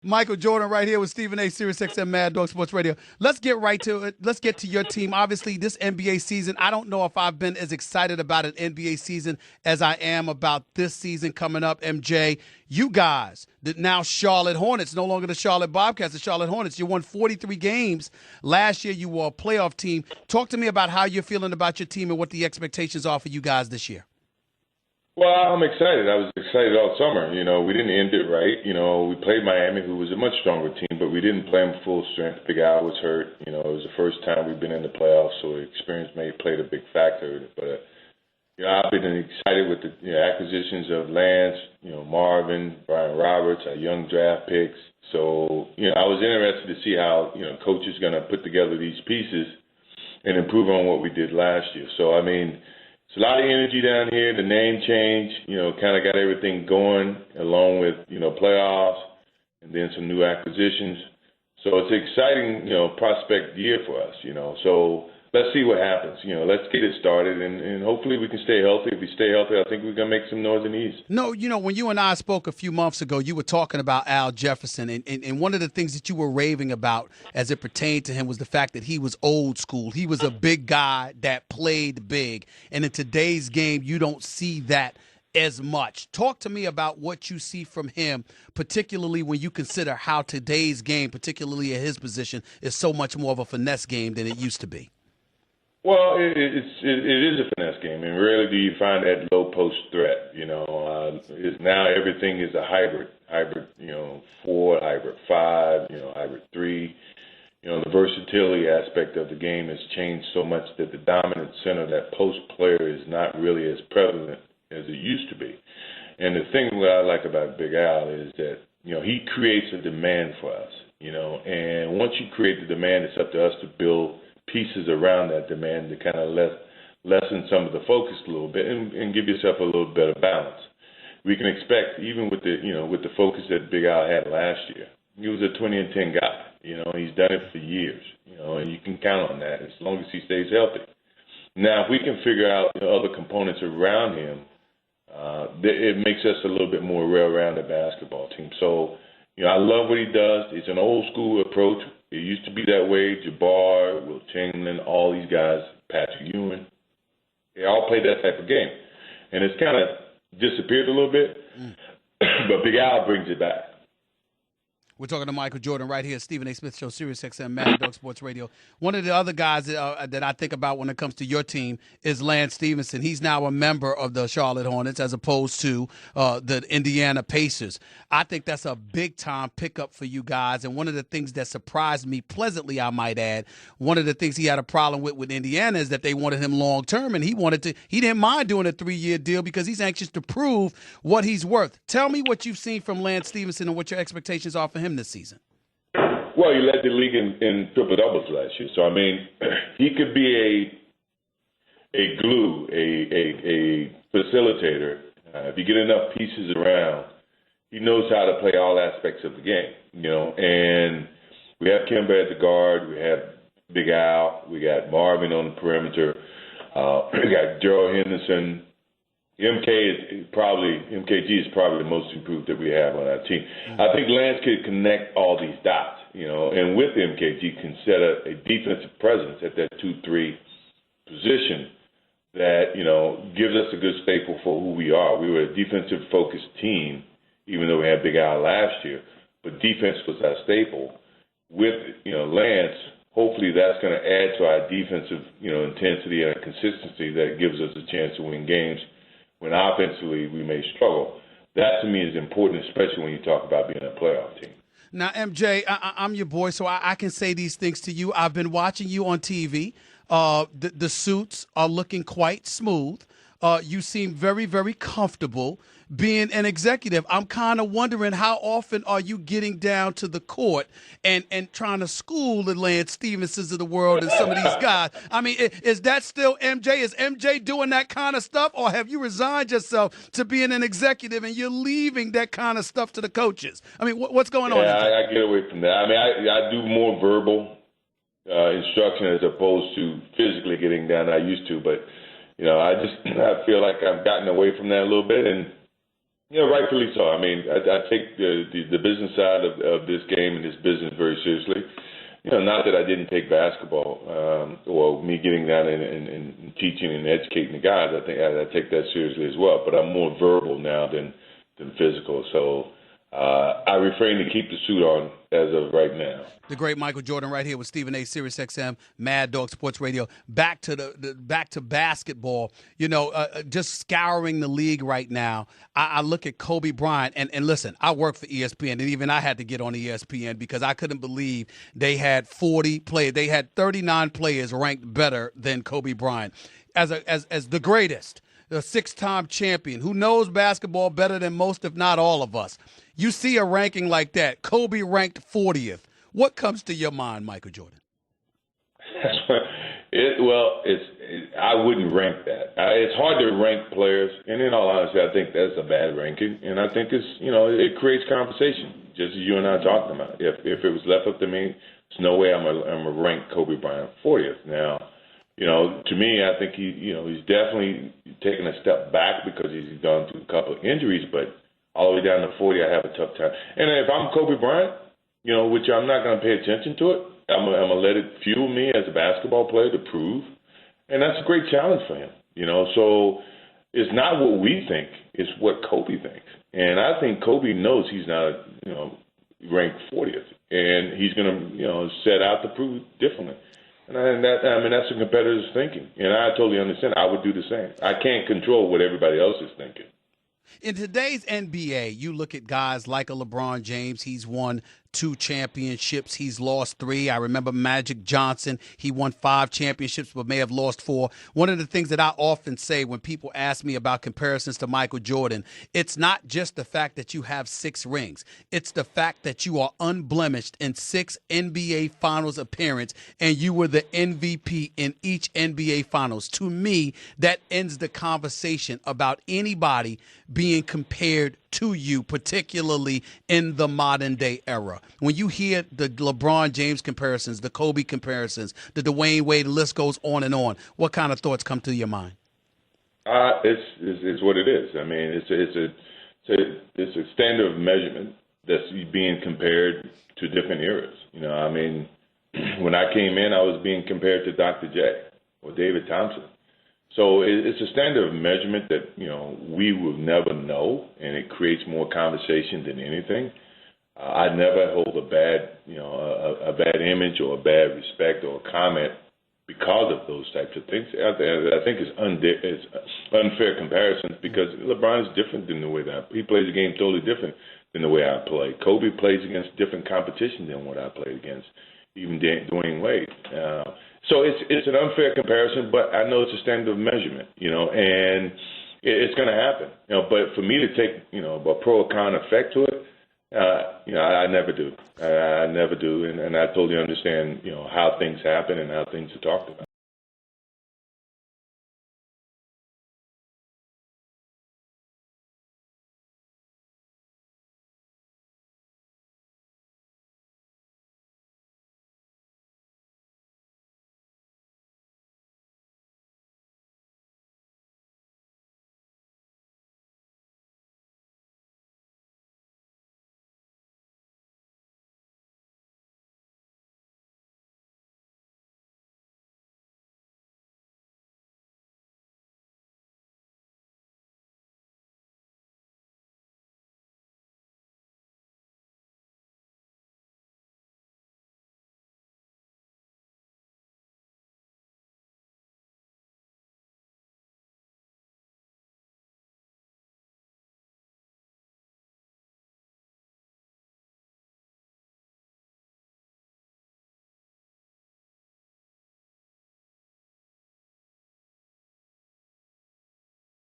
Michael Jordan right here with Stephen A. Sirius XM Mad Dog Sports Radio. Let's get right to it. Let's get to your team. Obviously, this NBA season, I don't know if I've been as excited about an NBA season as I am about this season coming up, MJ. You guys, the now Charlotte Hornets, no longer the Charlotte Bobcats, the Charlotte Hornets. You won 43 games. Last year, you were a playoff team. Talk to me about how you're feeling about your team and what the expectations are for you guys this year. Well, I'm excited. I was excited all summer. We didn't end it right. We played Miami, who was a much stronger team, but we didn't play them full strength. Big Al was hurt. It was the first time we've been in the playoffs, so experience played a big factor. But I've been excited with the acquisitions of Lance, Marvin, Brian Roberts, our young draft picks. So I was interested to see how coach is going to put together these pieces and improve on what we did last year. So I mean. It's a lot of energy down here. The name change, kind of got everything going along with, playoffs and then some new acquisitions. So it's an exciting, prospect year for us, So let's see what happens. Let's get it started and hopefully we can stay healthy. If we stay healthy, I think we're going to make some noise in the East. No, when you and I spoke a few months ago, you were talking about Al Jefferson, and one of the things that you were raving about as it pertained to him was the fact that he was old school. He was a big guy that played big. And in today's game, you don't see that as much. Talk to me about what you see from him, particularly when you consider how today's game, particularly at his position, is so much more of a finesse game than it used to be. Well, it is a finesse game, and rarely do you find that low post threat. Now everything is a hybrid, 4, hybrid 5, hybrid 3. The versatility aspect of the game has changed so much that the dominant center, that post player, is not really as prevalent as it used to be. And the thing that I like about Big Al is that, he creates a demand for us, and once you create the demand, it's up to us to build pieces around that demand to kind of lessen some of the focus a little bit and give yourself a little better balance. We can expect, even with the focus that Big Al had last year, he was a 20-10 guy. He's done it for years, and you can count on that as long as he stays healthy. Now, if we can figure out other components around him, it makes us a little bit more well-rounded basketball team. So, I love what he does. It's an old-school approach. It used to be that way. Jabbar, Will Chamberlain, all these guys, Patrick Ewing, they all played that type of game. And it's kind of disappeared a little bit, but Big Al brings it back. We're talking to Michael Jordan right here, Stephen A. Smith Show, Sirius XM, Mad Dog Sports Radio. One of the other guys that I think about when it comes to your team is Lance Stevenson. He's now a member of the Charlotte Hornets as opposed to the Indiana Pacers. I think that's a big-time pickup for you guys, and one of the things that surprised me pleasantly, I might add, one of the things he had a problem with Indiana is that they wanted him long-term, and he didn't mind doing a 3-year deal because he's anxious to prove what he's worth. Tell me what you've seen from Lance Stevenson and what your expectations are for him this season. Well, he led the league in triple doubles last year, so I mean, he could be a glue, a facilitator. If you get enough pieces around, he knows how to play all aspects of the game. And we have Kemba at the guard, we have Big Al, we got Marvin on the perimeter, we got Gerald Henderson. MKG is probably the most improved that we have on our team. I think Lance could connect all these dots, and with MKG can set a defensive presence at that 2-3 position that, gives us a good staple for who we are. We were a defensive-focused team, even though we had Big Al last year, but defense was our staple. With, Lance, hopefully that's going to add to our defensive, intensity and consistency that gives us a chance to win games when offensively we may struggle. That, to me, is important, especially when you talk about being a playoff team. Now, MJ, I'm your boy, so I can say these things to you. I've been watching you on TV. The suits are looking quite smooth. You seem very, very comfortable being an executive. I'm kind of wondering how often are you getting down to the court and trying to school the Lance Stevensons of the world and some of these guys? I mean, is that still MJ? Is MJ doing that kind of stuff, or have you resigned yourself to being an executive and you're leaving that kind of stuff to the coaches? I mean, what's going on? Yeah, I get away from that. I mean, I do more verbal instruction as opposed to physically getting down than I used to, but I feel like I've gotten away from that a little bit, and Yeah, rightfully so. I mean, I take the business side of this game and this business very seriously. Not that I didn't take basketball or me getting down and teaching and educating the guys. I take that seriously as well. But I'm more verbal now than physical. So I refrain to keep the suit on as of right now. The great Michael Jordan right here with Stephen A. Sirius XM, Mad Dog Sports Radio. Back to back to basketball. Just scouring the league right now. I look at Kobe Bryant and listen. I work for ESPN, and even I had to get on ESPN because I couldn't believe they had 40 players. They had 39 players ranked better than Kobe Bryant as the greatest, the 6-time champion who knows basketball better than most, if not all of us. You see a ranking like that, Kobe ranked 40th. What comes to your mind, Michael Jordan? I wouldn't rank that. It's hard to rank players, and in all honesty, I think that's a bad ranking. And I think it creates conversation, just as you and I talked about. If it was left up to me, there's no way I'm gonna rank Kobe Bryant 40th. Now, to me, I think he's definitely taken a step back because he's gone through a couple of injuries, but all the way down to 40, I have a tough time. And if I'm Kobe Bryant, which I'm not going to pay attention to it. I'm going to let it fuel me as a basketball player to prove. And that's a great challenge for him, So it's not what we think. It's what Kobe thinks. And I think Kobe knows he's not, ranked 40th. And he's going to, set out to prove differently. And that's a competitor's thinking. And I totally understand. I would do the same. I can't control what everybody else is thinking. In today's NBA, you look at guys like a LeBron James. He's won 2 championships. He's lost 3. I remember Magic Johnson. He won 5 championships but may have lost 4. One of the things that I often say when people ask me about comparisons to Michael Jordan, it's not just the fact that you have 6 rings. It's the fact that you are unblemished in 6 NBA Finals appearances and you were the MVP in each NBA Finals. To me, that ends the conversation about anybody being compared to you, particularly in the modern day era. When you hear the LeBron James comparisons, the Kobe comparisons, the Dwayne Wade, the list goes on and on, what kind of thoughts come to your mind? It's what it is. I mean, it's a standard of measurement that's being compared to different eras. When I came in, I was being compared to Dr. J or David Thompson. So it's a standard of measurement that, we will never know, and it creates more conversation than anything. I never hold a bad image or a bad respect or a comment because of those types of things. I think it's unfair comparisons because LeBron is different than the way that he plays the game, totally different than the way I play. Kobe plays against different competition than what I played against, even Dwayne Wade. So it's an unfair comparison, but I know it's a standard of measurement, and it's going to happen. But for me to take, a pro or con effect to it, I never do. I never do, and I totally understand, how things happen and how things are talked about.